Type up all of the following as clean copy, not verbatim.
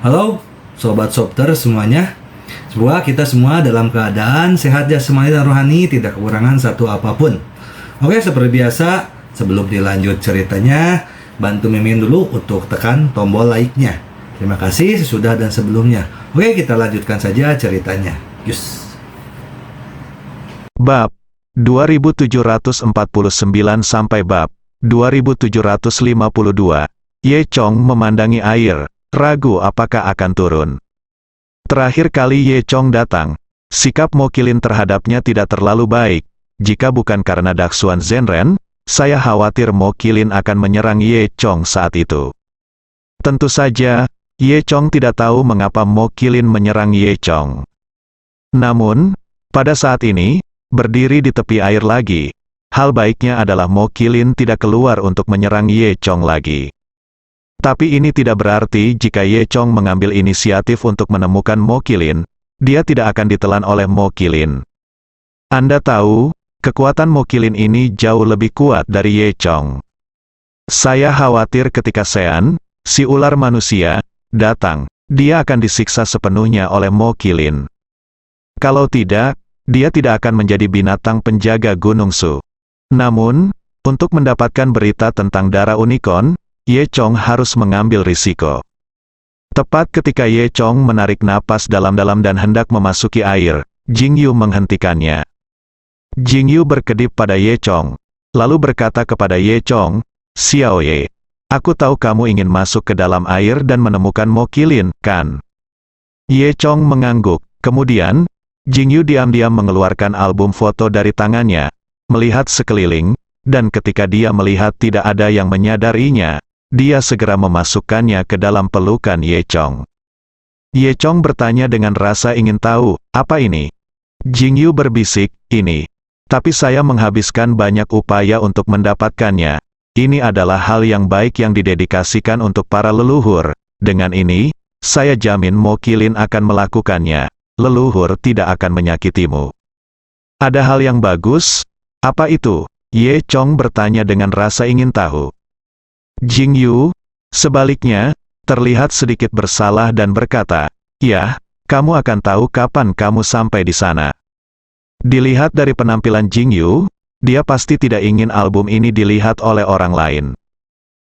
Halo, Sobat Sopter semuanya. Semoga kita semua dalam keadaan sehat jasmani dan rohani, tidak kekurangan satu apapun. Oke, seperti biasa, sebelum dilanjut ceritanya, bantu Mimin dulu untuk tekan tombol like-nya. Terima kasih sesudah dan sebelumnya. Oke, kita lanjutkan saja ceritanya. Yus. Bab 2749 sampai bab 2752. Ye Chong memandangi air, ragu apakah akan turun. Terakhir kali Ye Chong datang, sikap Mo Qilin terhadapnya tidak terlalu baik. Jika bukan karena Daksuan Zenren, saya khawatir Mo Qilin akan menyerang Ye Chong saat itu. Tentu saja, Ye Chong tidak tahu mengapa Mo Qilin menyerang Ye Chong. Namun, pada saat ini, berdiri di tepi air lagi, hal baiknya adalah Mo Qilin tidak keluar untuk menyerang Ye Chong lagi. Tapi ini tidak berarti jika Ye Chong mengambil inisiatif untuk menemukan Mo Qilin, dia tidak akan ditelan oleh Mo Qilin. Anda tahu, kekuatan Mo Qilin ini jauh lebih kuat dari Ye Chong. Saya khawatir ketika Sean, si ular manusia, datang, dia akan disiksa sepenuhnya oleh Mo Qilin. Kalau tidak, dia tidak akan menjadi binatang penjaga Gunung Su. Namun, untuk mendapatkan berita tentang darah unicorn, Ye Chong harus mengambil risiko. Tepat ketika Ye Chong menarik napas dalam-dalam dan hendak memasuki air, Jing Yu menghentikannya. Jing Yu berkedip pada Ye Chong, lalu berkata kepada Ye Chong, "Xiao Ye, aku tahu kamu ingin masuk ke dalam air dan menemukan Mo Qilin, kan?" Ye Chong mengangguk, kemudian, Jing Yu diam-diam mengeluarkan album foto dari tangannya, melihat sekeliling, dan ketika dia melihat tidak ada yang menyadarinya, dia segera memasukkannya ke dalam pelukan Ye Chong. Ye Chong bertanya dengan rasa ingin tahu, "Apa ini?" Jing Yu berbisik, "Ini. Tapi saya menghabiskan banyak upaya untuk mendapatkannya. Ini adalah hal yang baik yang didedikasikan untuk para leluhur. Dengan ini, saya jamin Mo Qilin akan melakukannya. Leluhur tidak akan menyakitimu." "Ada hal yang bagus? Apa itu?" Ye Chong bertanya dengan rasa ingin tahu. Jing Yu, sebaliknya, terlihat sedikit bersalah dan berkata, "Ya, kamu akan tahu kapan kamu sampai di sana." Dilihat dari penampilan Jing Yu, dia pasti tidak ingin album ini dilihat oleh orang lain.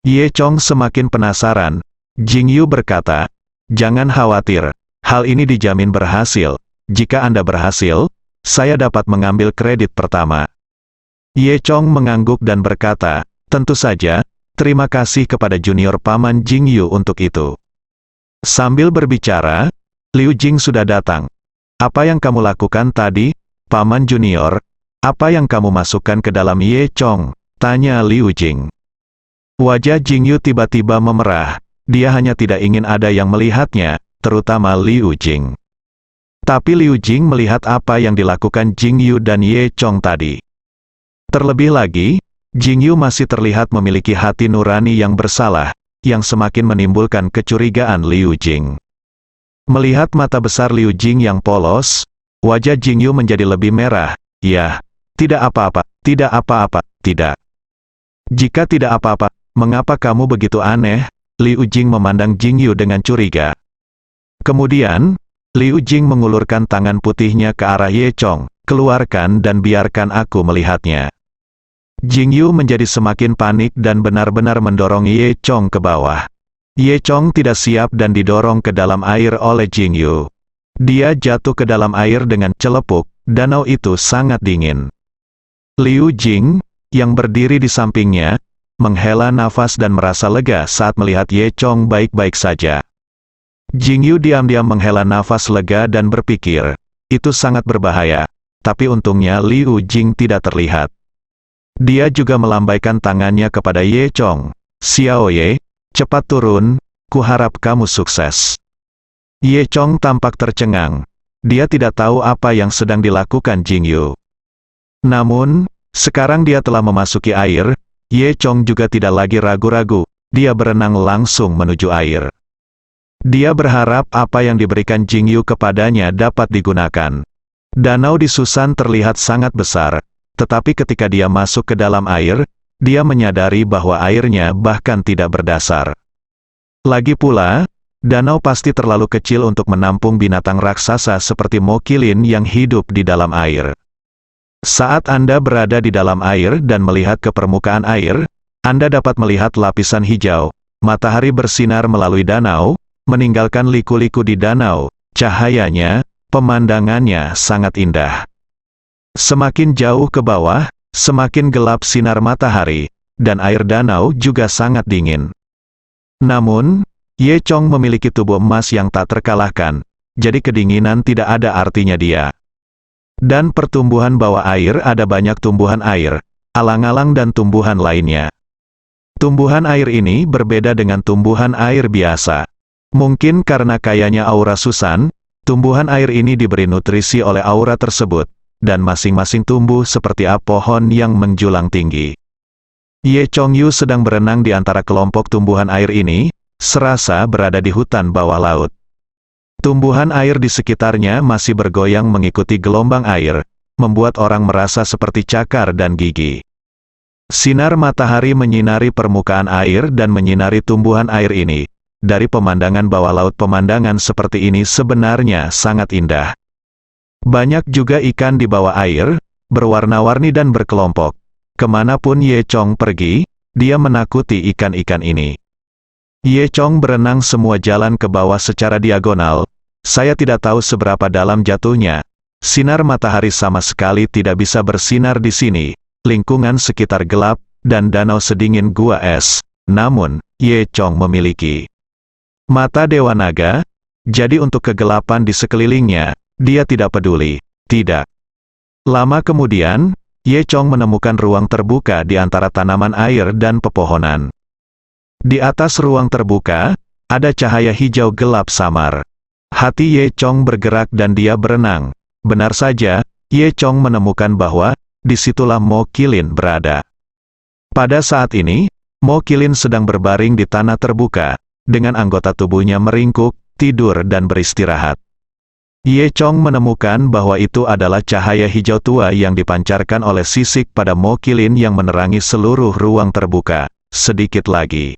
Ye Chong semakin penasaran. Jing Yu berkata, "Jangan khawatir, hal ini dijamin berhasil. Jika Anda berhasil, saya dapat mengambil kredit pertama." Ye Chong mengangguk dan berkata, "Tentu saja, terima kasih kepada junior paman Jing Yu untuk itu." Sambil berbicara, Liu Jing sudah datang. "Apa yang kamu lakukan tadi, paman junior? Apa yang kamu masukkan ke dalam Ye Chong?" tanya Liu Jing. Wajah Jing Yu tiba-tiba memerah. Dia hanya tidak ingin ada yang melihatnya, terutama Liu Jing. Tapi Liu Jing melihat apa yang dilakukan Jing Yu dan Ye Chong tadi. Terlebih lagi, Jing Yu masih terlihat memiliki hati nurani yang bersalah, yang semakin menimbulkan kecurigaan Liu Jing. Melihat mata besar Liu Jing yang polos, wajah Jing Yu menjadi lebih merah. "Ya, tidak apa-apa, tidak apa-apa, tidak." "Jika tidak apa-apa, mengapa kamu begitu aneh?" Liu Jing memandang Jing Yu dengan curiga. Kemudian, Liu Jing mengulurkan tangan putihnya ke arah Ye Chong, "Keluarkan dan biarkan aku melihatnya." Jing Yu menjadi semakin panik dan benar-benar mendorong Ye Chong ke bawah. Ye Chong tidak siap dan didorong ke dalam air oleh Jing Yu. Dia jatuh ke dalam air dengan celepuk, danau itu sangat dingin. Liu Jing, yang berdiri di sampingnya, menghela nafas dan merasa lega saat melihat Ye Chong baik-baik saja. Jing Yu diam-diam menghela nafas lega dan berpikir, itu sangat berbahaya, tapi untungnya Liu Jing tidak terlihat. Dia juga melambaikan tangannya kepada Ye Chong. "Xiao Ye, cepat turun, kuharap kamu sukses." Ye Chong tampak tercengang. Dia tidak tahu apa yang sedang dilakukan Jing Yu. Namun, sekarang dia telah memasuki air, Ye Chong juga tidak lagi ragu-ragu, dia berenang langsung menuju air. Dia berharap apa yang diberikan Jing Yu kepadanya dapat digunakan. Danau di Susan terlihat sangat besar. Tetapi ketika dia masuk ke dalam air, dia menyadari bahwa airnya bahkan tidak berdasar. Lagi pula, danau pasti terlalu kecil untuk menampung binatang raksasa seperti Mokilin yang hidup di dalam air. Saat Anda berada di dalam air dan melihat ke permukaan air, Anda dapat melihat lapisan hijau. Matahari bersinar melalui danau, meninggalkan liku-liku di danau. Cahayanya, pemandangannya sangat indah. Semakin jauh ke bawah, semakin gelap sinar matahari, dan air danau juga sangat dingin. Namun, Ye Chong memiliki tubuh emas yang tak terkalahkan, jadi kedinginan tidak ada artinya dia. Dan pertumbuhan bawah air ada banyak tumbuhan air, alang-alang dan tumbuhan lainnya. Tumbuhan air ini berbeda dengan tumbuhan air biasa. Mungkin karena kayanya aura Susan, tumbuhan air ini diberi nutrisi oleh aura tersebut, dan masing-masing tumbuh seperti pohon yang menjulang tinggi. Ye Chongyu sedang berenang di antara kelompok tumbuhan air ini, serasa berada di hutan bawah laut. Tumbuhan air di sekitarnya masih bergoyang mengikuti gelombang air, membuat orang merasa seperti cakar dan gigi. Sinar matahari menyinari permukaan air dan menyinari tumbuhan air ini. Dari pemandangan bawah laut, pemandangan seperti ini sebenarnya sangat indah. Banyak juga ikan di bawah air, berwarna-warni dan berkelompok. Kemanapun Ye Chong pergi, dia menakuti ikan-ikan ini. Ye Chong berenang semua jalan ke bawah secara diagonal. Saya tidak tahu seberapa dalam jatuhnya. Sinar matahari sama sekali tidak bisa bersinar di sini. Lingkungan sekitar gelap, dan danau sedingin gua es. Namun, Ye Chong memiliki mata Dewa Naga, jadi untuk kegelapan di sekelilingnya, dia tidak peduli. Tidak. Lama kemudian, Ye Chong menemukan ruang terbuka di antara tanaman air dan pepohonan. Di atas ruang terbuka, ada cahaya hijau gelap samar. Hati Ye Chong bergerak dan dia berenang. Benar saja, Ye Chong menemukan bahwa disitulah Mokilin berada. Pada saat ini, Mokilin sedang berbaring di tanah terbuka, dengan anggota tubuhnya meringkuk, tidur dan beristirahat. Ye Chong menemukan bahwa itu adalah cahaya hijau tua yang dipancarkan oleh sisik pada Mokilin yang menerangi seluruh ruang terbuka. Sedikit lagi.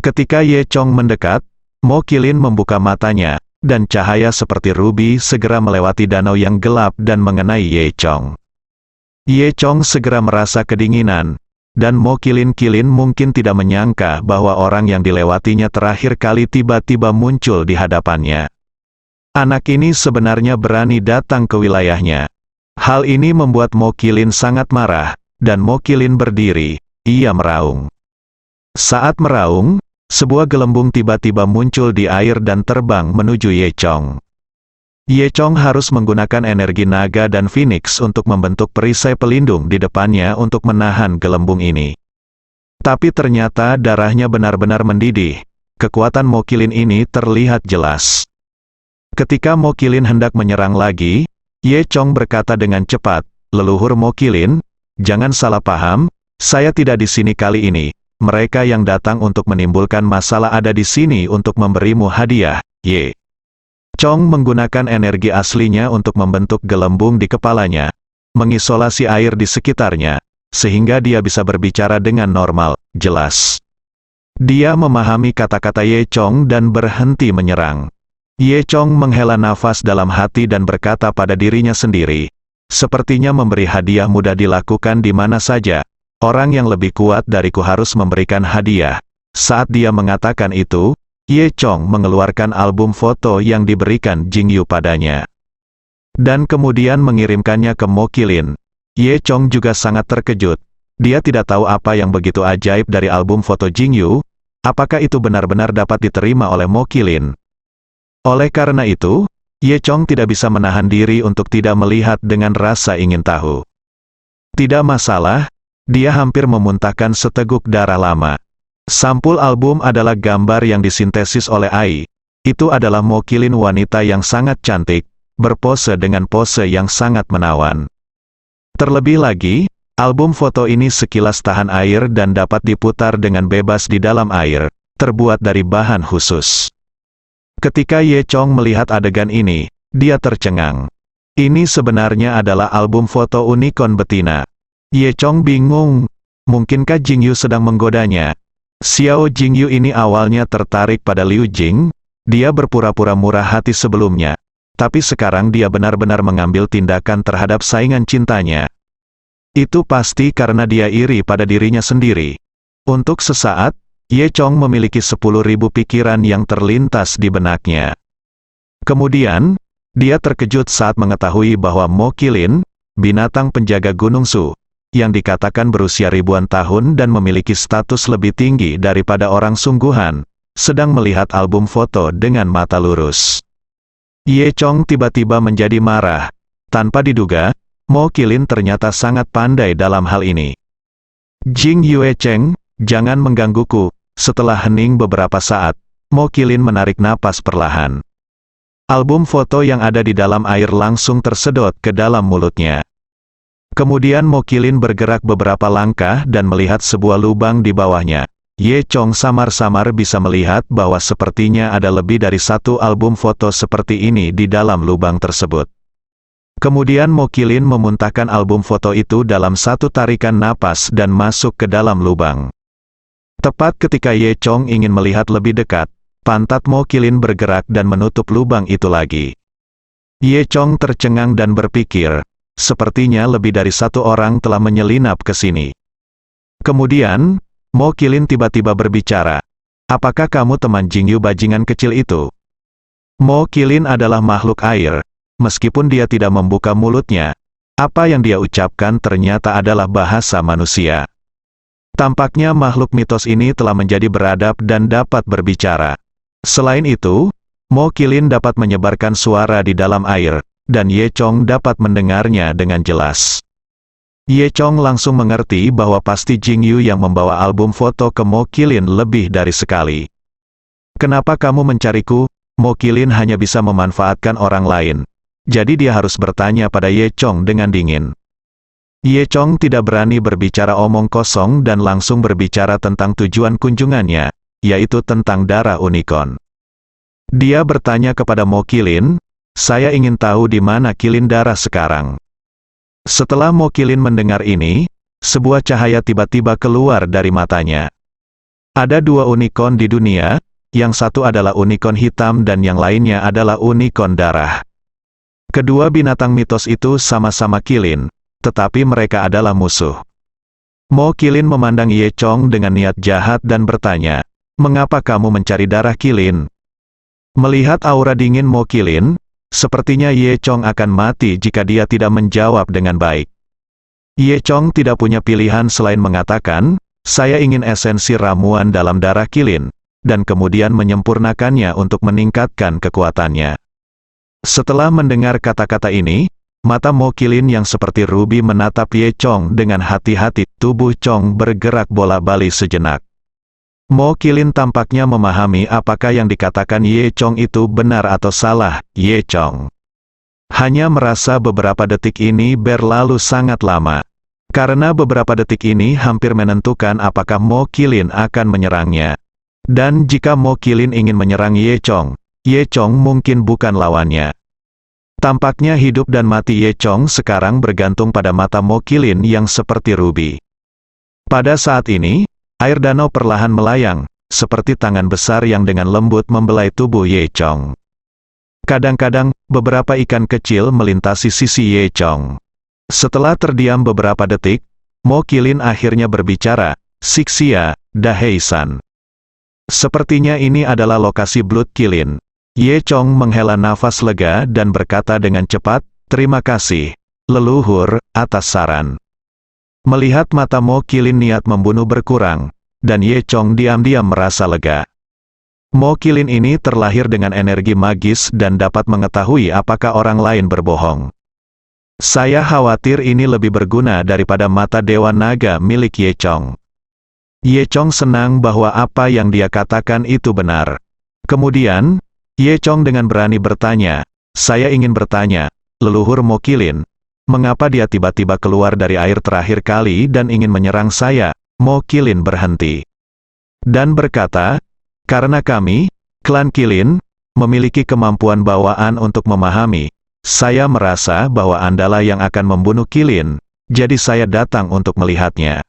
Ketika Ye Chong mendekat, Mokilin membuka matanya, dan cahaya seperti rubi segera melewati danau yang gelap dan mengenai Ye Chong. Ye Chong segera merasa kedinginan, dan Mokilin mungkin tidak menyangka bahwa orang yang dilewatinya terakhir kali tiba-tiba muncul di hadapannya. Anak ini sebenarnya berani datang ke wilayahnya. Hal ini membuat Mokilin sangat marah, dan Mokilin berdiri, ia meraung. Saat meraung, sebuah gelembung tiba-tiba muncul di air dan terbang menuju Ye Chong. Ye Chong harus menggunakan energi naga dan phoenix untuk membentuk perisai pelindung di depannya untuk menahan gelembung ini. Tapi ternyata darahnya benar-benar mendidih. Kekuatan Mokilin ini terlihat jelas. Ketika Mokilin hendak menyerang lagi, Ye Chong berkata dengan cepat, "Leluhur Mokilin, jangan salah paham, saya tidak di sini kali ini. Mereka yang datang untuk menimbulkan masalah ada di sini untuk memberimu hadiah." Ye Chong menggunakan energi aslinya untuk membentuk gelembung di kepalanya, mengisolasi air di sekitarnya, sehingga dia bisa berbicara dengan normal, jelas. Dia memahami kata-kata Ye Chong dan berhenti menyerang. Ye Chong menghela nafas dalam hati dan berkata pada dirinya sendiri, "Sepertinya memberi hadiah mudah dilakukan di mana saja. Orang yang lebih kuat dariku harus memberikan hadiah." Saat dia mengatakan itu, Ye Chong mengeluarkan album foto yang diberikan Jingyu padanya. Dan kemudian mengirimkannya ke Mokilin. Ye Chong juga sangat terkejut. Dia tidak tahu apa yang begitu ajaib dari album foto Jingyu. Apakah itu benar-benar dapat diterima oleh Mokilin? Oleh karena itu, Ye Chong tidak bisa menahan diri untuk tidak melihat dengan rasa ingin tahu. Tidak masalah, dia hampir memuntahkan seteguk darah lama. Sampul album adalah gambar yang disintesis oleh Ai. Itu adalah Mokilin wanita yang sangat cantik, berpose dengan pose yang sangat menawan. Terlebih lagi, album foto ini sekilas tahan air dan dapat diputar dengan bebas di dalam air, terbuat dari bahan khusus. Ketika Ye Chong melihat adegan ini, dia tercengang. Ini sebenarnya adalah album foto unicorn betina. Ye Chong bingung, mungkinkah Jingyu sedang menggodanya? Xiao Jingyu ini awalnya tertarik pada Liu Jing, dia berpura-pura murah hati sebelumnya, tapi sekarang dia benar-benar mengambil tindakan terhadap saingan cintanya. Itu pasti karena dia iri pada dirinya sendiri. Untuk sesaat, Ye Chong memiliki 10.000 pikiran yang terlintas di benaknya. Kemudian, dia terkejut saat mengetahui bahwa Mo Qilin, binatang penjaga Gunung Su, yang dikatakan berusia ribuan tahun dan memiliki status lebih tinggi daripada orang sungguhan, sedang melihat album foto dengan mata lurus. Ye Chong tiba-tiba menjadi marah. Tanpa diduga, Mo Qilin ternyata sangat pandai dalam hal ini. Jing Yue Cheng, jangan menggangguku. Setelah hening beberapa saat, Mo Qilin menarik napas perlahan. Album foto yang ada di dalam air langsung tersedot ke dalam mulutnya. Kemudian Mo Qilin bergerak beberapa langkah dan melihat sebuah lubang di bawahnya. Ye Chong samar-samar bisa melihat bahwa sepertinya ada lebih dari satu album foto seperti ini di dalam lubang tersebut. Kemudian Mo Qilin memuntahkan album foto itu dalam satu tarikan napas dan masuk ke dalam lubang. Tepat ketika Ye Chong ingin melihat lebih dekat, pantat Mo Qilin bergerak dan menutup lubang itu lagi. Ye Chong tercengang dan berpikir, sepertinya lebih dari satu orang telah menyelinap ke sini. Kemudian, Mo Qilin tiba-tiba berbicara, apakah kamu teman Jingyu bajingan kecil itu? Mo Qilin adalah makhluk air, meskipun dia tidak membuka mulutnya, apa yang dia ucapkan ternyata adalah bahasa manusia. Tampaknya makhluk mitos ini telah menjadi beradab dan dapat berbicara. Selain itu, Mo Qilin dapat menyebarkan suara di dalam air, dan Ye Chong dapat mendengarnya dengan jelas. Ye Chong langsung mengerti bahwa pasti Jingyu yang membawa album foto ke Mo Qilin lebih dari sekali. Kenapa kamu mencariku? Mo Qilin hanya bisa memanfaatkan orang lain. Jadi dia harus bertanya pada Ye Chong dengan dingin. Ye Chong tidak berani berbicara omong kosong dan langsung berbicara tentang tujuan kunjungannya, yaitu tentang darah unicorn. Dia bertanya kepada Mo Qilin, saya ingin tahu di mana Qilin darah sekarang. Setelah Mo Qilin mendengar ini, sebuah cahaya tiba-tiba keluar dari matanya. Ada dua unicorn di dunia, yang satu adalah unicorn hitam dan yang lainnya adalah unicorn darah. Kedua binatang mitos itu sama-sama Qilin, tetapi mereka adalah musuh. Mo Qilin memandang Ye Chong dengan niat jahat dan bertanya, mengapa kamu mencari darah Qilin? Melihat aura dingin Mo Qilin, sepertinya Ye Chong akan mati jika dia tidak menjawab dengan baik. Ye Chong tidak punya pilihan selain mengatakan, saya ingin esensi ramuan dalam darah Qilin, dan kemudian menyempurnakannya untuk meningkatkan kekuatannya. Setelah mendengar kata-kata ini, mata Mo Qilin yang seperti rubi menatap Ye Chong dengan hati-hati, tubuh Chong bergerak bola-balik sejenak. Mo Qilin tampaknya memahami apakah yang dikatakan Ye Chong itu benar atau salah. Ye Chong hanya merasa beberapa detik ini berlalu sangat lama. Karena beberapa detik ini hampir menentukan apakah Mo Qilin akan menyerangnya. Dan jika Mo Qilin ingin menyerang Ye Chong mungkin bukan lawannya. Tampaknya hidup dan mati Ye Chong sekarang bergantung pada mata Mo Qilin yang seperti rubi. Pada saat ini, air danau perlahan melayang, seperti tangan besar yang dengan lembut membelai tubuh Ye Chong. Kadang-kadang, beberapa ikan kecil melintasi sisi Ye Chong. Setelah terdiam beberapa detik, Mo Qilin akhirnya berbicara, Sixia, Daheisan. Sepertinya ini adalah lokasi Blood Qilin. Ye Chong menghela nafas lega dan berkata dengan cepat, terima kasih, leluhur, atas saran. Melihat mata Mo Qilin niat membunuh berkurang, dan Ye Chong diam-diam merasa lega. Mo Qilin ini terlahir dengan energi magis dan dapat mengetahui apakah orang lain berbohong. Saya khawatir ini lebih berguna daripada mata Dewa Naga milik Ye Chong. Ye Chong senang bahwa apa yang dia katakan itu benar. Kemudian, Ye Chong dengan berani bertanya, saya ingin bertanya, leluhur Mo Qilin, mengapa dia tiba-tiba keluar dari air terakhir kali dan ingin menyerang saya? Mo Qilin berhenti. Dan berkata, karena kami, klan Qilin, memiliki kemampuan bawaan untuk memahami, saya merasa bahwa Andalah yang akan membunuh Qilin, jadi saya datang untuk melihatnya.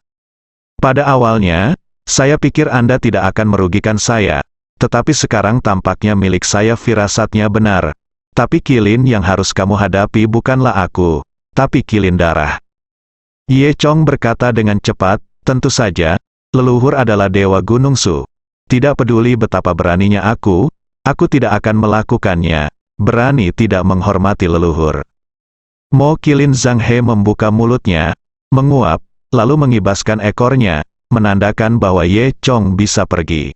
Pada awalnya, saya pikir Anda tidak akan merugikan saya, tetapi sekarang tampaknya milik saya firasatnya benar. Tapi kilin yang harus kamu hadapi bukanlah aku, tapi kilin darah. Ye Chong berkata dengan cepat, tentu saja, leluhur adalah dewa Gunung Su. Tidak peduli betapa beraninya aku tidak akan melakukannya. Berani tidak menghormati leluhur. Mo Kilin Zhang He membuka mulutnya, menguap, lalu mengibaskan ekornya, menandakan bahwa Ye Chong bisa pergi.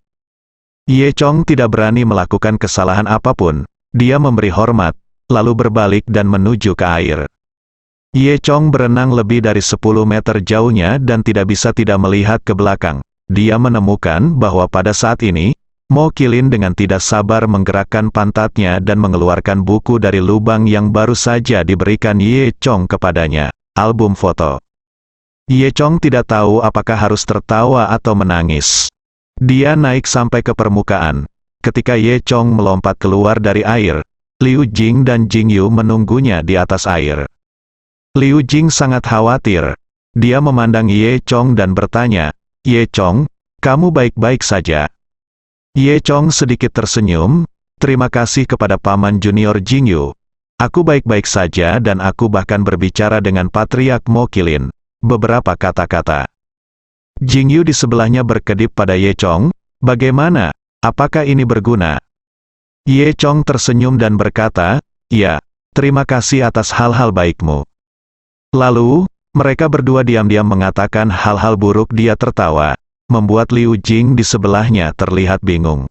Ye Chong tidak berani melakukan kesalahan apapun. Dia memberi hormat, lalu berbalik dan menuju ke air. Ye Chong berenang lebih dari 10 meter jauhnya dan tidak bisa tidak melihat ke belakang. Dia menemukan bahwa pada saat ini, Mo Kilin dengan tidak sabar menggerakkan pantatnya dan mengeluarkan buku dari lubang yang baru saja diberikan Ye Chong kepadanya, album foto. Ye Chong tidak tahu apakah harus tertawa atau menangis. Dia naik sampai ke permukaan. Ketika Ye Chong melompat keluar dari air, Liu Jing dan Jing Yu menunggunya di atas air. Liu Jing sangat khawatir. Dia memandang Ye Chong dan bertanya, "Ye Chong, kamu baik-baik saja?" Ye Chong sedikit tersenyum, "Terima kasih kepada Paman Junior Jing Yu. Aku baik-baik saja dan aku bahkan berbicara dengan Patriark Mo Kilin." Beberapa kata-kata. Jing Yu di sebelahnya berkedip pada Ye Chong, "Bagaimana? Apakah ini berguna?" Ye Chong tersenyum dan berkata, "Ya, terima kasih atas hal-hal baikmu." Lalu, mereka berdua diam-diam mengatakan hal-hal buruk. Dia tertawa, membuat Liu Jing di sebelahnya terlihat bingung.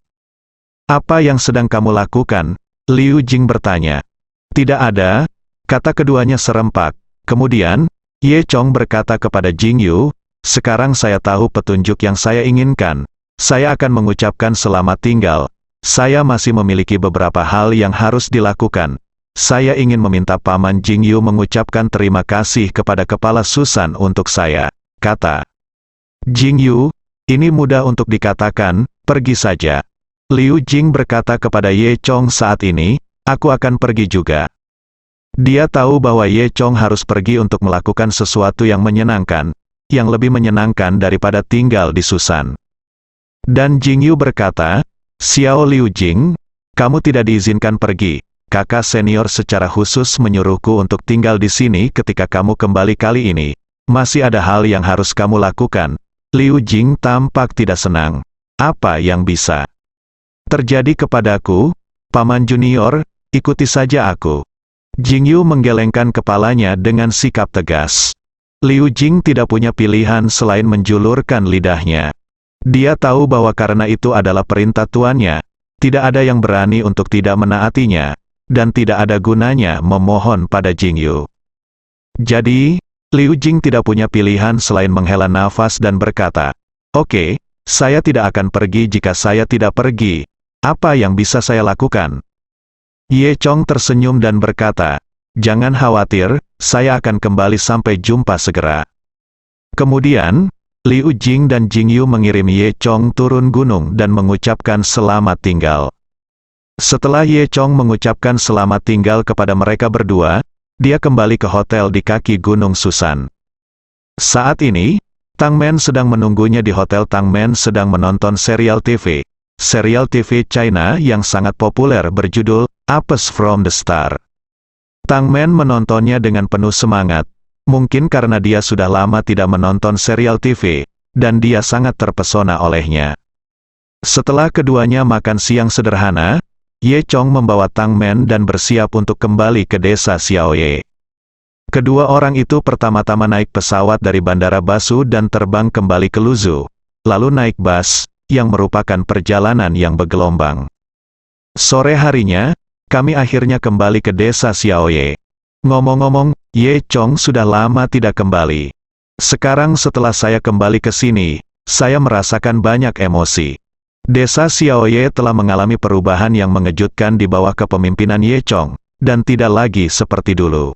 "Apa yang sedang kamu lakukan?" Liu Jing bertanya. "Tidak ada," kata keduanya serempak. Kemudian, Ye Chong berkata kepada Jing Yu, "Sekarang saya tahu petunjuk yang saya inginkan. Saya akan mengucapkan selamat tinggal. Saya masih memiliki beberapa hal yang harus dilakukan. Saya ingin meminta Paman Jing Yu mengucapkan terima kasih kepada Kepala Susan untuk saya," kata Jing Yu. "Ini mudah untuk dikatakan, pergi saja." Liu Jing berkata kepada Ye Chong, "Saat ini, aku akan pergi juga." Dia tahu bahwa Ye Chong harus pergi untuk melakukan sesuatu yang menyenangkan, yang lebih menyenangkan daripada tinggal di Susan. Dan Jing Yu berkata, "Xiao Liu Jing, kamu tidak diizinkan pergi. Kakak senior secara khusus menyuruhku untuk tinggal di sini ketika kamu kembali kali ini. Masih ada hal yang harus kamu lakukan." Liu Jing tampak tidak senang. "Apa yang bisa terjadi kepadaku, Paman Junior? Ikuti saja aku." Jing Yu menggelengkan kepalanya dengan sikap tegas. Liu Jing tidak punya pilihan selain menjulurkan lidahnya. Dia tahu bahwa karena itu adalah perintah tuannya, tidak ada yang berani untuk tidak menaatinya, dan tidak ada gunanya memohon pada Jing Yu. Jadi, Liu Jing tidak punya pilihan selain menghela nafas dan berkata, "Oke, saya tidak akan pergi jika saya tidak pergi. Apa yang bisa saya lakukan?" Ye Chong tersenyum dan berkata, "Jangan khawatir, saya akan kembali sampai jumpa segera." Kemudian, Liu Jing dan Jing Yu mengirim Ye Chong turun gunung dan mengucapkan selamat tinggal. Setelah Ye Chong mengucapkan selamat tinggal kepada mereka berdua, dia kembali ke hotel di kaki Gunung Susan. Saat ini, Tang Men sedang menunggunya di hotel. Tang Men sedang menonton serial TV. Serial TV China yang sangat populer berjudul Apes from the Star. Tang Men menontonnya dengan penuh semangat. Mungkin karena dia sudah lama tidak menonton serial TV, dan dia sangat terpesona olehnya. Setelah keduanya makan siang sederhana, Ye Chong membawa Tang Men dan bersiap untuk kembali ke desa Xiaoye. Kedua orang itu pertama-tama naik pesawat dari Bandara Basu dan terbang kembali ke Luzhu, lalu naik bus, yang merupakan perjalanan yang bergelombang. Sore harinya, kami akhirnya kembali ke desa Xiaoye. Ngomong-ngomong, Ye Chong sudah lama tidak kembali. Sekarang setelah saya kembali ke sini, saya merasakan banyak emosi. Desa Xiaoye telah mengalami perubahan yang mengejutkan di bawah kepemimpinan Ye Chong, dan tidak lagi seperti dulu.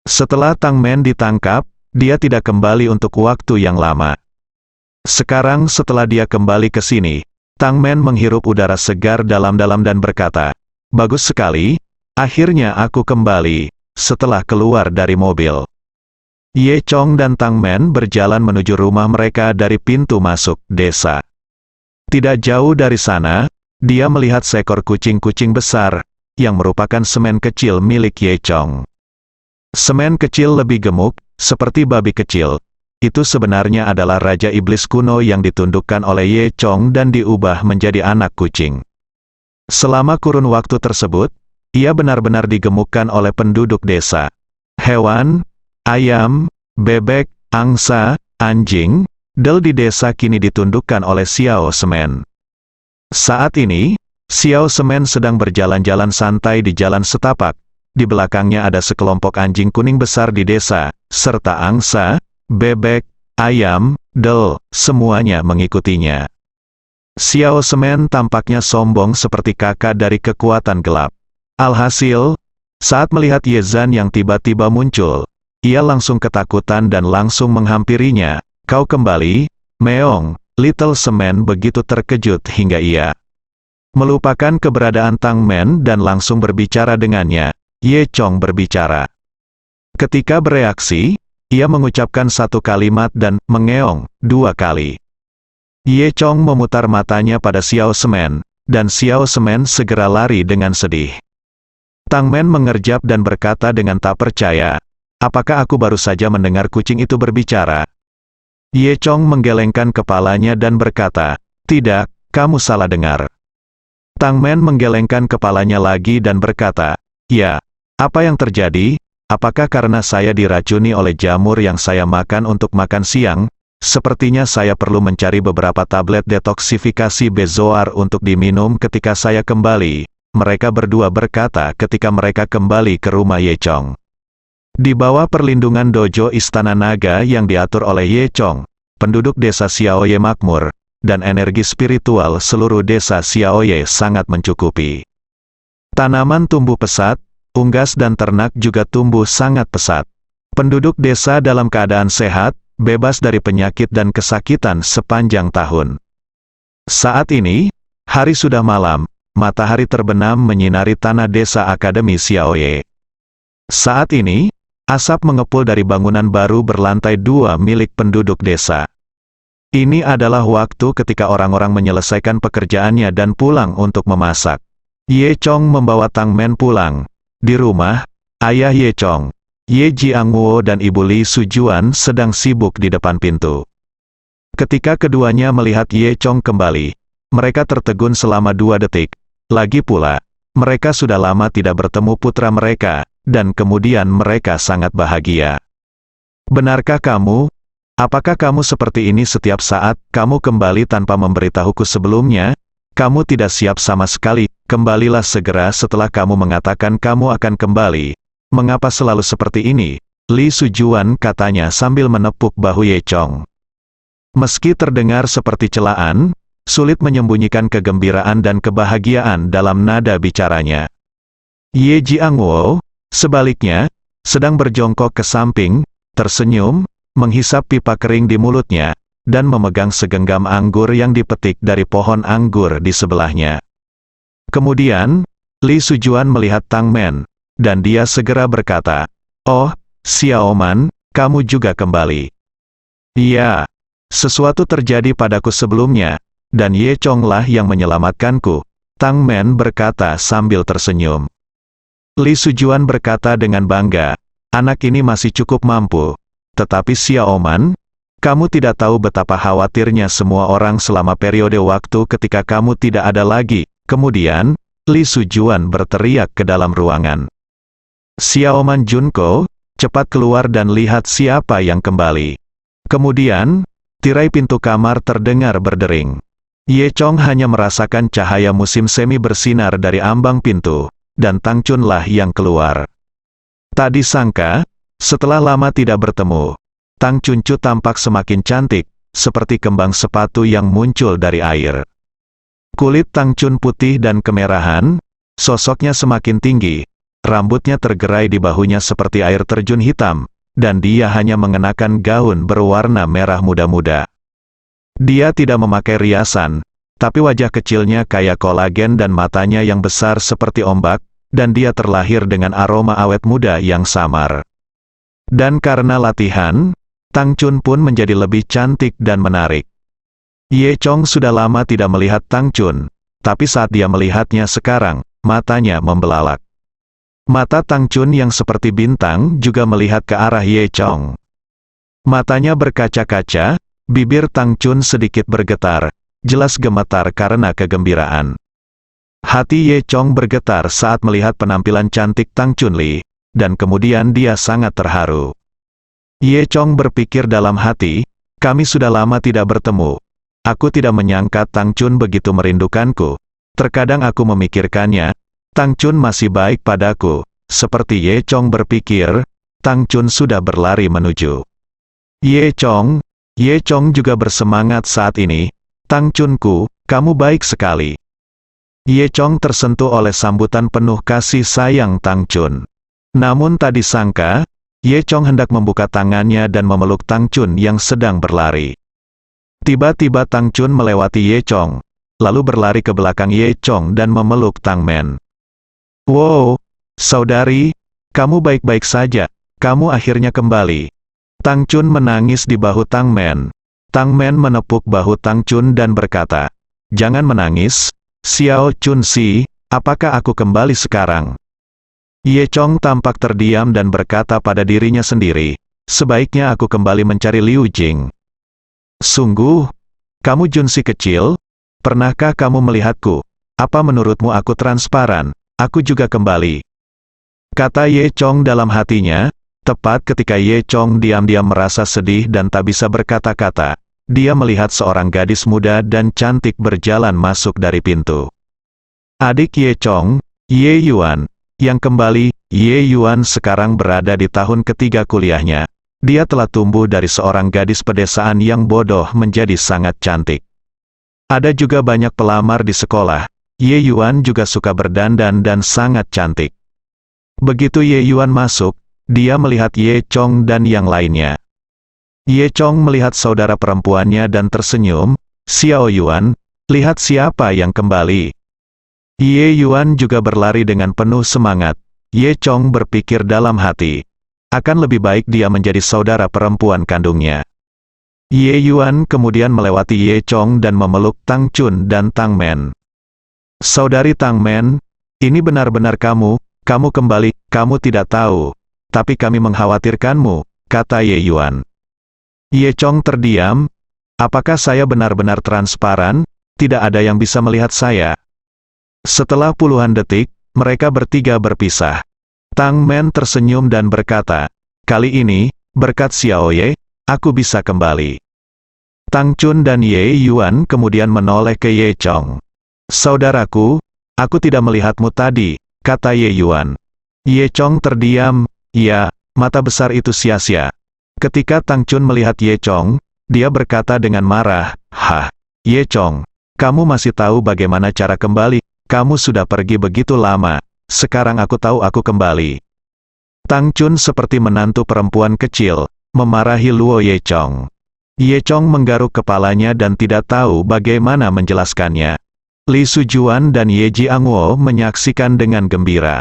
Setelah Tang Men ditangkap, dia tidak kembali untuk waktu yang lama. Sekarang setelah dia kembali ke sini, Tang Men menghirup udara segar dalam-dalam dan berkata, "Bagus sekali, akhirnya aku kembali." Setelah keluar dari mobil, Ye Chong dan Tang Men berjalan menuju rumah mereka dari pintu masuk desa. Tidak jauh dari sana, dia melihat seekor kucing-kucing besar, yang merupakan semen kecil milik Ye Chong. Semen kecil lebih gemuk, seperti babi kecil. Itu sebenarnya adalah Raja Iblis kuno yang ditundukkan oleh Ye Chong dan diubah menjadi anak kucing. Selama kurun waktu tersebut, ia benar-benar digemukkan oleh penduduk desa. Hewan, ayam, bebek, angsa, anjing, del di desa kini ditundukkan oleh Xiao Semen. Saat ini, Xiao Semen sedang berjalan-jalan santai di jalan setapak. Di belakangnya ada sekelompok anjing kuning besar di desa, serta angsa, bebek, ayam, del, semuanya mengikutinya. Xiao Semen tampaknya sombong seperti kakak dari kekuatan gelap. Alhasil, saat melihat Ye Zhan yang tiba-tiba muncul, ia langsung ketakutan dan langsung menghampirinya. Kau kembali, Meong. Little Semen begitu terkejut hingga ia melupakan keberadaan Tang Men dan langsung berbicara dengannya. Ye Chong berbicara. Ketika bereaksi, ia mengucapkan satu kalimat dan mengeong 2 kali. Ye Chong memutar matanya pada Xiao Semen, dan Xiao Semen segera lari dengan sedih. Tang Men mengerjap dan berkata dengan tak percaya, apakah aku baru saja mendengar kucing itu berbicara? Ye Chong menggelengkan kepalanya dan berkata, tidak, kamu salah dengar. Tang Men menggelengkan kepalanya lagi dan berkata, ya, apa yang terjadi? Apakah karena saya diracuni oleh jamur yang saya makan untuk makan siang? Sepertinya saya perlu mencari beberapa tablet detoksifikasi bezoar untuk diminum ketika saya kembali. Mereka berdua berkata ketika mereka kembali ke rumah Ye Chong. Di bawah perlindungan dojo Istana Naga yang diatur oleh Ye Chong, penduduk desa Xiaoye makmur, dan energi spiritual seluruh desa Xiaoye sangat mencukupi. Tanaman tumbuh pesat, unggas dan ternak juga tumbuh sangat pesat. Penduduk desa dalam keadaan sehat, bebas dari penyakit dan kesakitan sepanjang tahun. Saat ini, hari sudah malam, matahari terbenam menyinari tanah desa Akademi Xiaoye. Saat ini, asap mengepul dari bangunan baru berlantai 2 milik penduduk desa. Ini adalah waktu ketika orang-orang menyelesaikan pekerjaannya dan pulang untuk memasak. Ye Chong membawa Tang Men pulang. Di rumah, ayah Ye Chong, Ye Jiangwo dan ibu Li Sujuan sedang sibuk di depan pintu. Ketika keduanya melihat Ye Chong kembali, mereka tertegun selama 2 detik. Lagi pula, mereka sudah lama tidak bertemu putra mereka, dan kemudian mereka sangat bahagia. Benarkah kamu? Apakah kamu seperti ini setiap saat kamu kembali tanpa memberitahuku sebelumnya? Kamu tidak siap sama sekali, kembalilah segera setelah kamu mengatakan kamu akan kembali. Mengapa selalu seperti ini? Li Sujuan katanya sambil menepuk bahu Ye Chong. Meski terdengar seperti celaan, sulit menyembunyikan kegembiraan dan kebahagiaan dalam nada bicaranya. Ye Jiangwo, sebaliknya, sedang berjongkok ke samping, tersenyum, menghisap pipa kering di mulutnya, dan memegang segenggam anggur yang dipetik dari pohon anggur di sebelahnya. Kemudian, Li Sujuan melihat Tang Men, dan dia segera berkata, oh, Xiaoman, kamu juga kembali. Iya, sesuatu terjadi padaku sebelumnya, dan Ye Chong lah yang menyelamatkanku, Tang Men berkata sambil tersenyum. Li Sujuan berkata dengan bangga, anak ini masih cukup mampu, tetapi Xiaoman, kamu tidak tahu betapa khawatirnya semua orang selama periode waktu ketika kamu tidak ada lagi. Kemudian, Li Sujuan berteriak ke dalam ruangan. Xiaoman Junko, cepat keluar dan lihat siapa yang kembali. Kemudian, tirai pintu kamar terdengar berdering. Ye Chong hanya merasakan cahaya musim semi bersinar dari ambang pintu, dan Tang Chun lah yang keluar. Tak disangka, setelah lama tidak bertemu, Tang Chuncu tampak semakin cantik, seperti kembang sepatu yang muncul dari air. Kulit Tang Chun putih dan kemerahan, sosoknya semakin tinggi, rambutnya tergerai di bahunya seperti air terjun hitam, dan dia hanya mengenakan gaun berwarna merah muda-muda. Dia tidak memakai riasan, tapi wajah kecilnya kaya kolagen dan matanya yang besar seperti ombak, dan dia terlahir dengan aroma awet muda yang samar. Dan karena latihan, Tang Chun pun menjadi lebih cantik dan menarik. Ye Chong sudah lama tidak melihat Tang Chun, tapi saat dia melihatnya sekarang, matanya membelalak. Mata Tang Chun yang seperti bintang juga melihat ke arah Ye Chong. Matanya berkaca-kaca, bibir Tang Chun sedikit bergetar, jelas gemetar karena kegembiraan. Hati Ye Chong bergetar saat melihat penampilan cantik Tang Chunli, dan kemudian dia sangat terharu. Ye Chong berpikir dalam hati, kami sudah lama tidak bertemu. Aku tidak menyangka Tang Chun begitu merindukanku. Terkadang aku memikirkannya, Tang Chun masih baik padaku. Seperti Ye Chong berpikir, Tang Chun sudah berlari menuju Ye Chong. Ye Chong juga bersemangat saat ini. Tang Chunku, kamu baik sekali. Ye Chong tersentuh oleh sambutan penuh kasih sayang Tang Chun. Namun tak disangka, Ye Chong hendak membuka tangannya dan memeluk Tang Chun yang sedang berlari. Tiba-tiba Tang Chun melewati Ye Chong, lalu berlari ke belakang Ye Chong dan memeluk Tang Men. Wow, saudari, kamu baik-baik saja, kamu akhirnya kembali. Tang Chun menangis di bahu Tang Men. Tang Men menepuk bahu Tang Chun dan berkata, jangan menangis, Xiao Chun Si, apakah aku kembali sekarang? Ye Chong tampak terdiam dan berkata pada dirinya sendiri, sebaiknya aku kembali mencari Liu Jing. Sungguh? Kamu Junsi kecil? Pernahkah kamu melihatku? Apa menurutmu aku transparan? Aku juga kembali. Kata Ye Chong dalam hatinya, tepat ketika Ye Chong diam-diam merasa sedih dan tak bisa berkata-kata, dia melihat seorang gadis muda dan cantik berjalan masuk dari pintu. Adik Ye Chong, Ye Yuan, yang kembali. Ye Yuan sekarang berada di tahun ketiga kuliahnya. Dia telah tumbuh dari seorang gadis pedesaan yang bodoh menjadi sangat cantik. Ada juga banyak pelamar di sekolah. Ye Yuan juga suka berdandan dan sangat cantik. Begitu Ye Yuan masuk, dia melihat Ye Chong dan yang lainnya. Ye Chong melihat saudara perempuannya dan tersenyum, Xiao Yuan, lihat siapa yang kembali. Ye Yuan juga berlari dengan penuh semangat. Ye Chong berpikir dalam hati, akan lebih baik dia menjadi saudara perempuan kandungnya. Ye Yuan kemudian melewati Ye Chong dan memeluk Tang Chun dan Tang Men. Saudari Tang Men, ini benar-benar kamu kembali, kamu tidak tahu, tapi kami mengkhawatirkanmu, kata Ye Yuan. Ye Chong terdiam, apakah saya benar-benar transparan? Tidak ada yang bisa melihat saya. Setelah puluhan detik, mereka bertiga berpisah. Tang Men tersenyum dan berkata, kali ini, berkat Xiao Ye, aku bisa kembali. Tang Chun dan Ye Yuan kemudian menoleh ke Ye Chong. Saudaraku, aku tidak melihatmu tadi, kata Ye Yuan. Ye Chong terdiam, ya, mata besar itu sia-sia. Ketika Tang Chun melihat Ye Chong, dia berkata dengan marah, hah, Ye Chong, kamu masih tahu bagaimana cara kembali? Kamu sudah pergi begitu lama, sekarang aku tahu aku kembali. Tang Chun seperti menantu perempuan kecil, memarahi Luo Ye Chong. Ye Chong menggaruk kepalanya dan tidak tahu bagaimana menjelaskannya. Li Sujuan dan Ye Jiangwo menyaksikan dengan gembira.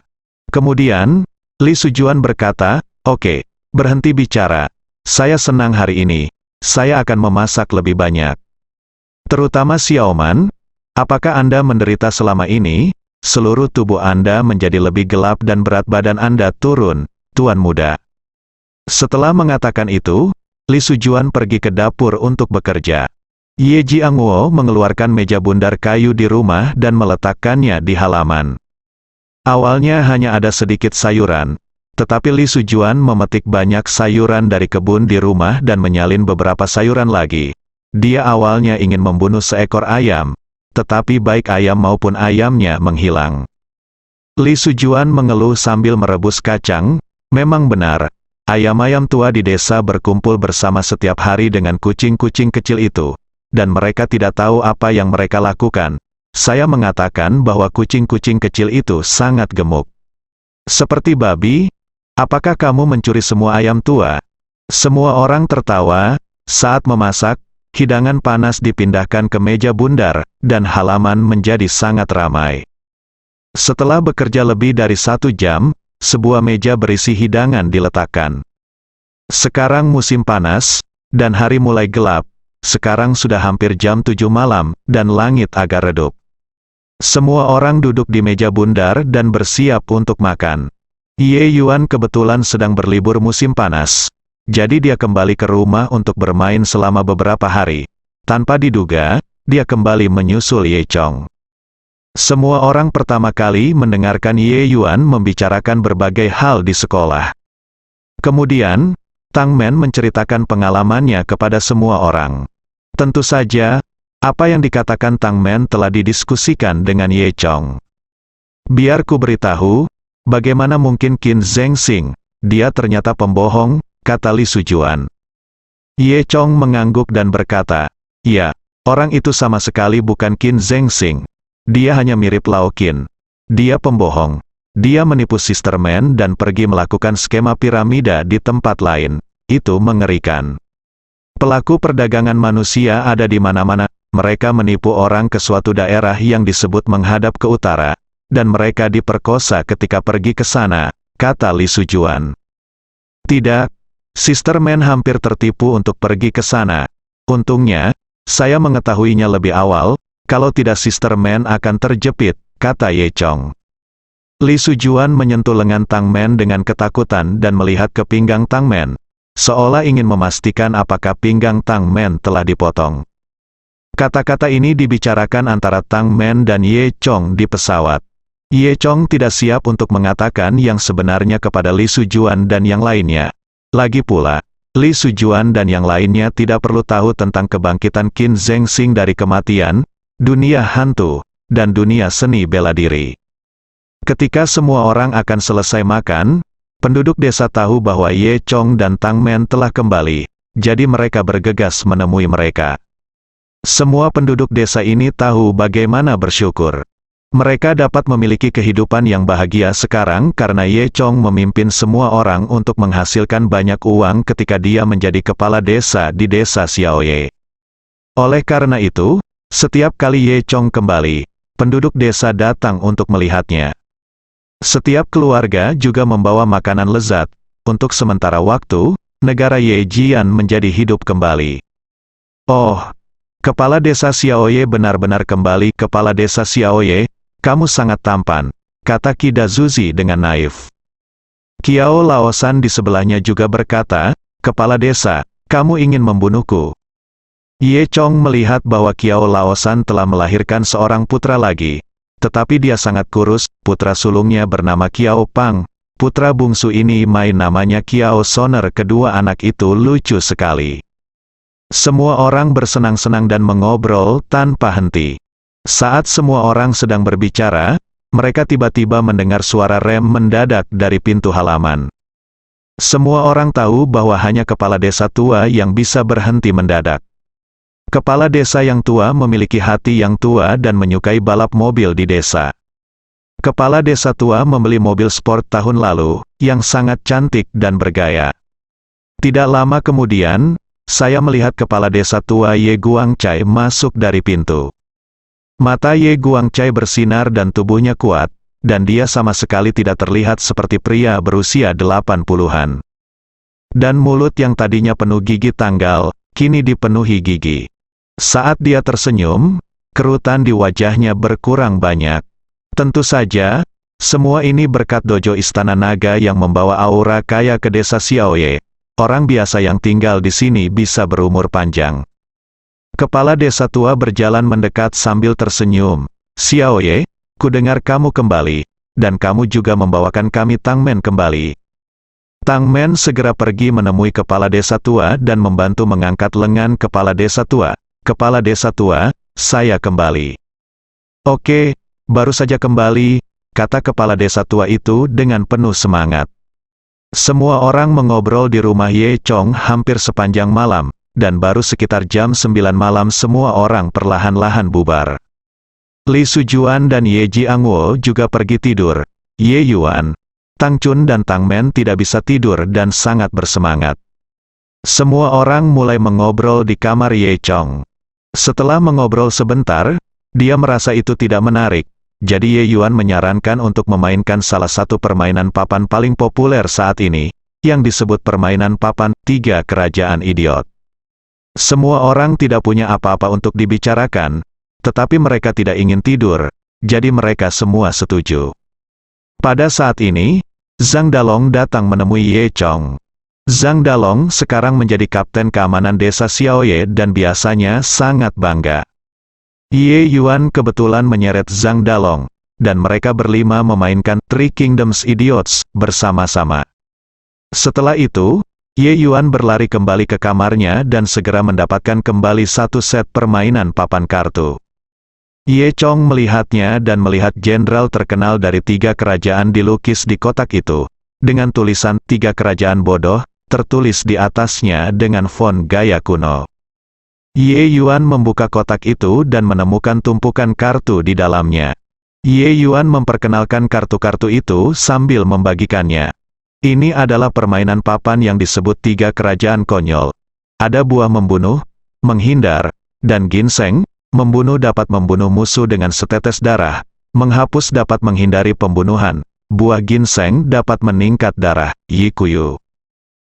Kemudian, Li Sujuan berkata, oke, berhenti bicara. Saya senang hari ini. Saya akan memasak lebih banyak. Terutama Xiaoman, apakah Anda menderita selama ini? Seluruh tubuh Anda menjadi lebih gelap dan berat badan Anda turun, Tuan Muda. Setelah mengatakan itu, Li Sujuan pergi ke dapur untuk bekerja. Ye Jiangwo mengeluarkan meja bundar kayu di rumah dan meletakkannya di halaman. Awalnya hanya ada sedikit sayuran, tetapi Li Sujuan memetik banyak sayuran dari kebun di rumah dan menyalin beberapa sayuran lagi. Dia awalnya ingin membunuh seekor ayam, tetapi baik ayam maupun ayamnya menghilang. Li Sujuan mengeluh sambil merebus kacang, memang benar, ayam-ayam tua di desa berkumpul bersama setiap hari dengan kucing-kucing kecil itu, dan mereka tidak tahu apa yang mereka lakukan. Saya mengatakan bahwa kucing-kucing kecil itu sangat gemuk. Seperti babi, apakah kamu mencuri semua ayam tua? Semua orang tertawa, saat memasak, hidangan panas dipindahkan ke meja bundar, dan halaman menjadi sangat ramai. Setelah bekerja lebih dari 1 jam, sebuah meja berisi hidangan diletakkan. Sekarang musim panas, dan hari mulai gelap. Sekarang sudah hampir jam 7 malam, dan langit agak redup. Semua orang duduk di meja bundar dan bersiap untuk makan. Ye Yuan kebetulan sedang berlibur musim panas. Jadi dia kembali ke rumah untuk bermain selama beberapa hari. Tanpa diduga, dia kembali menyusul Ye Chong. Semua orang pertama kali mendengarkan Ye Yuan membicarakan berbagai hal di sekolah. Kemudian, Tang Men menceritakan pengalamannya kepada semua orang. Tentu saja, apa yang dikatakan Tang Men telah didiskusikan dengan Ye Chong. Biar ku beritahu, bagaimana mungkin Qin Zhengxing, dia ternyata pembohong, kata Li Sujuan. Ye Chong mengangguk dan berkata, ya, orang itu sama sekali bukan Qin Zhengxing. Dia hanya mirip Lao Qin. Dia pembohong. Dia menipu Sister Man dan pergi melakukan skema piramida di tempat lain. Itu mengerikan. Pelaku perdagangan manusia ada di mana-mana. Mereka menipu orang ke suatu daerah yang disebut menghadap ke utara, dan mereka diperkosa ketika pergi ke sana, kata Li Sujuan. Tidak, Sister Man hampir tertipu untuk pergi ke sana. Untungnya, saya mengetahuinya lebih awal, kalau tidak Sister Man akan terjepit, kata Ye Chong. Li Sujuan menyentuh lengan Tang Men dengan ketakutan dan melihat ke pinggang Tang Men, seolah ingin memastikan apakah pinggang Tang Men telah dipotong. Kata-kata ini dibicarakan antara Tang Men dan Ye Chong di pesawat. Ye Chong tidak siap untuk mengatakan yang sebenarnya kepada Li Sujuan dan yang lainnya. Lagi pula, Li Sujuan dan yang lainnya tidak perlu tahu tentang kebangkitan Qin Zhengxing dari kematian, dunia hantu, dan dunia seni bela diri. Ketika semua orang akan selesai makan, penduduk desa tahu bahwa Ye Chong dan Tang Men telah kembali, jadi mereka bergegas menemui mereka. Semua penduduk desa ini tahu bagaimana bersyukur. Mereka dapat memiliki kehidupan yang bahagia sekarang karena Ye Chong memimpin semua orang untuk menghasilkan banyak uang ketika dia menjadi kepala desa di desa Xiaoye. Oleh karena itu, setiap kali Ye Chong kembali, penduduk desa datang untuk melihatnya. Setiap keluarga juga membawa makanan lezat. Untuk sementara waktu, negara Ye Jian menjadi hidup kembali. Oh, Kepala Desa Xiaoye benar-benar kembali. Kepala Desa Xiaoye, kamu sangat tampan, kata Qida Zuzi dengan naif. Qiao Laosan di sebelahnya juga berkata, Kepala Desa, kamu ingin membunuhku. Ye Chong melihat bahwa Qiao Laosan telah melahirkan seorang putra lagi, tetapi dia sangat kurus. Putra sulungnya bernama Qiao Pang. Putra bungsu ini main namanya Qiao Soner. Kedua anak itu lucu sekali. Semua orang bersenang-senang dan mengobrol tanpa henti. Saat semua orang sedang berbicara, mereka tiba-tiba mendengar suara rem mendadak dari pintu halaman. Semua orang tahu bahwa hanya kepala desa tua yang bisa berhenti mendadak. Kepala desa yang tua memiliki hati yang tua dan menyukai balap mobil di desa. Kepala desa tua membeli mobil sport tahun lalu, yang sangat cantik dan bergaya. Tidak lama kemudian, saya melihat kepala desa tua Ye Guangcai masuk dari pintu. Mata Ye Guangcai bersinar dan tubuhnya kuat, dan dia sama sekali tidak terlihat seperti pria berusia 80-an. Dan mulut yang tadinya penuh gigi tanggal, kini dipenuhi gigi. Saat dia tersenyum, kerutan di wajahnya berkurang banyak. Tentu saja, semua ini berkat dojo Istana Naga yang membawa aura kaya ke desa Xiaoye. Orang biasa yang tinggal di sini bisa berumur panjang. Kepala desa tua berjalan mendekat sambil tersenyum. Xiaoye, ku dengar kamu kembali, dan kamu juga membawakan kami Tang Men kembali. Tang Men segera pergi menemui kepala desa tua dan membantu mengangkat lengan kepala desa tua. Kepala desa tua, saya kembali. Oke, baru saja kembali, kata kepala desa tua itu dengan penuh semangat. Semua orang mengobrol di rumah Ye Chong hampir sepanjang malam, dan baru sekitar jam 9 malam semua orang perlahan-lahan bubar. Li Sujuan dan Ye Jiangwo juga pergi tidur. Ye Yuan, Tang Chun dan Tang Men tidak bisa tidur dan sangat bersemangat. Semua orang mulai mengobrol di kamar Ye Chong. Setelah mengobrol sebentar, dia merasa itu tidak menarik. Jadi Ye Yuan menyarankan untuk memainkan salah satu permainan papan paling populer saat ini, yang disebut permainan papan 3 kerajaan idiot. Semua orang tidak punya apa-apa untuk dibicarakan, tetapi mereka tidak ingin tidur, jadi mereka semua setuju. Pada saat ini, Zhang Dalong datang menemui Ye Chong. Zhang Dalong sekarang menjadi kapten keamanan desa Xiaoye dan biasanya sangat bangga. Ye Yuan kebetulan menyeret Zhang Dalong, dan mereka berlima memainkan Three Kingdoms Idiots bersama-sama. Setelah itu, Ye Yuan berlari kembali ke kamarnya dan segera mendapatkan kembali satu set permainan papan kartu. Ye Chong melihatnya dan melihat jenderal terkenal dari 3 kerajaan dilukis di kotak itu, dengan tulisan 3 kerajaan bodoh, tertulis di atasnya dengan font gaya kuno. Ye Yuan membuka kotak itu dan menemukan tumpukan kartu di dalamnya. Ye Yuan memperkenalkan kartu-kartu itu sambil membagikannya. Ini adalah permainan papan yang disebut 3 kerajaan konyol. Ada buah membunuh, menghindar, dan ginseng. Membunuh dapat membunuh musuh dengan setetes darah, menghapus dapat menghindari pembunuhan, buah ginseng dapat meningkat darah, Yikuyu.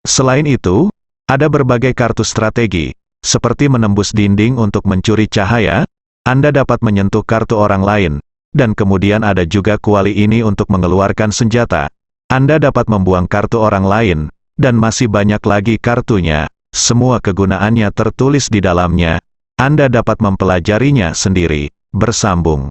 Selain itu, ada berbagai kartu strategi, seperti menembus dinding untuk mencuri cahaya, Anda dapat menyentuh kartu orang lain, dan kemudian ada juga kuali ini untuk mengeluarkan senjata. Anda dapat membuang kartu orang lain, dan masih banyak lagi kartunya, semua kegunaannya tertulis di dalamnya. Anda dapat mempelajarinya sendiri. Bersambung.